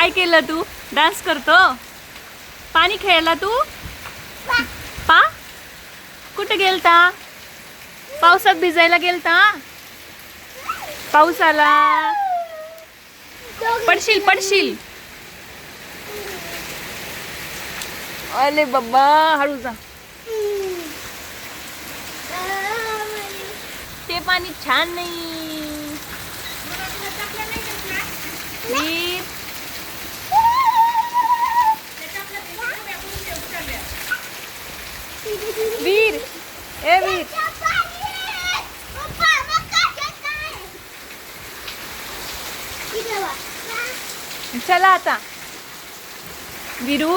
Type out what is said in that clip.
काय केलं तू? डान्स करतो? पाणी खेळला तू? पा कुठे गेलता? पावसात भिजायला गेलता? पाऊस आला. पडशील पडशील. अरे बाबा हळू जा. ते पाणी छान नाही. वीर वीर ए वीर चला आता वीरू.